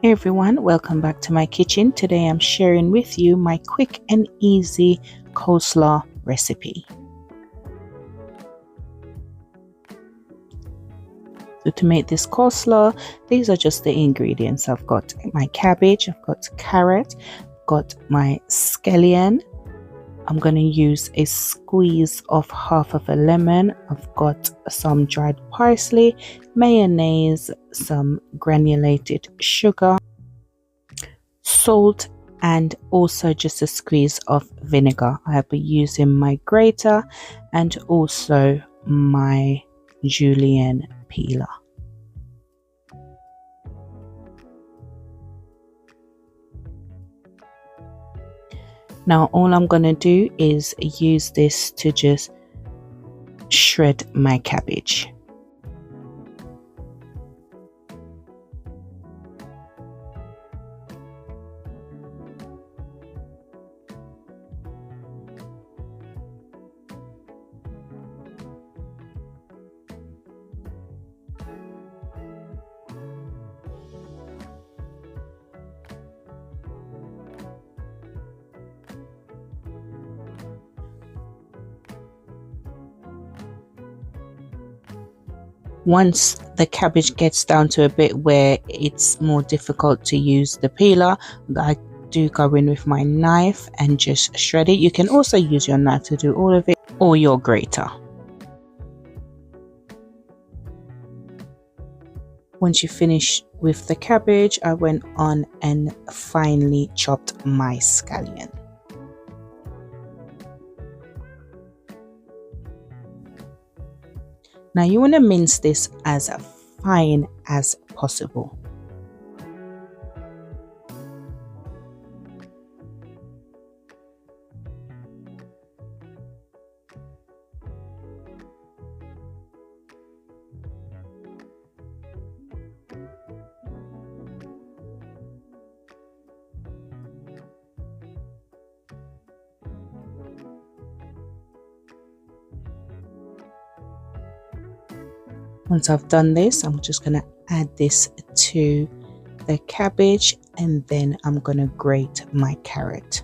Hey everyone, welcome back to my kitchen. Today I'm sharing with you my quick and easy coleslaw recipe. So to make this coleslaw, these are just the ingredients. I've got my cabbage, I've got carrot, I've got my scallion. I'm going to use a squeeze of half of a lemon. I've got some dried parsley, mayonnaise, some granulated sugar, salt, and also just a squeeze of vinegar. I'll be using my grater and also my julienne peeler. Now all I'm going to do is use this to just shred my cabbage. Once the cabbage gets down to a bit where it's more difficult to use the peeler, I do go in with my knife and just shred it. You can also use your knife to do all of it, or your grater. Once you finish with the cabbage, I went on and finely chopped my scallion. Now you want to mince this as fine as possible. Once I've done this, I'm just going to add this to the cabbage, and then I'm going to grate my carrot.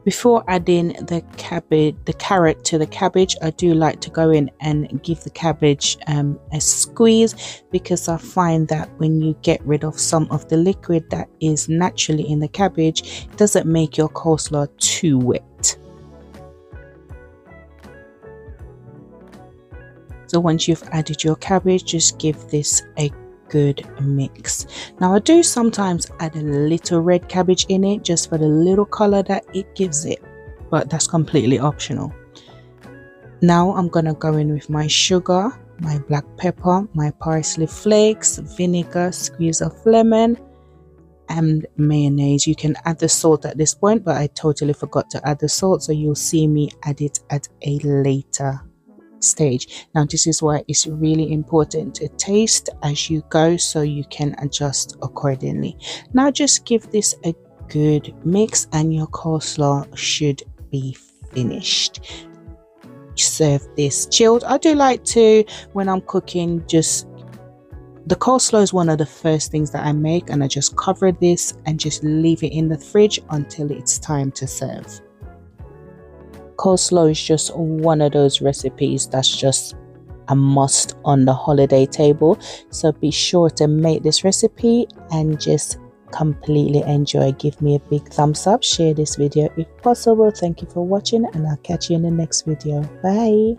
Before adding the carrot to the cabbage, I do like to go in and give the cabbage a squeeze, because I find that when you get rid of some of the liquid that is naturally in the cabbage, it doesn't make your coleslaw too wet. So once you've added your cabbage, just give this a good mix. Now I do sometimes add a little red cabbage in it just for the little color that it gives it, but that's completely optional. Now I'm gonna go in with my sugar, my black pepper, my parsley flakes, vinegar, squeeze of lemon, and mayonnaise. You can add the salt at this point, but I totally forgot to add the salt, so you'll see me add it at a later stage. Now this is why it's really important to taste as you go, so you can adjust accordingly. Now just give this a good mix and your coleslaw should be finished. Serve this chilled. I do like to, when I'm cooking, just the coleslaw is one of the first things that I make, and I just cover this and just leave it in the fridge until it's time to serve. Coleslaw is just one of those recipes that's just a must on the holiday table, so be sure to make this recipe and just completely enjoy. Give me a big thumbs up, share this video if possible. Thank you for watching, and I'll catch you in the next video. Bye.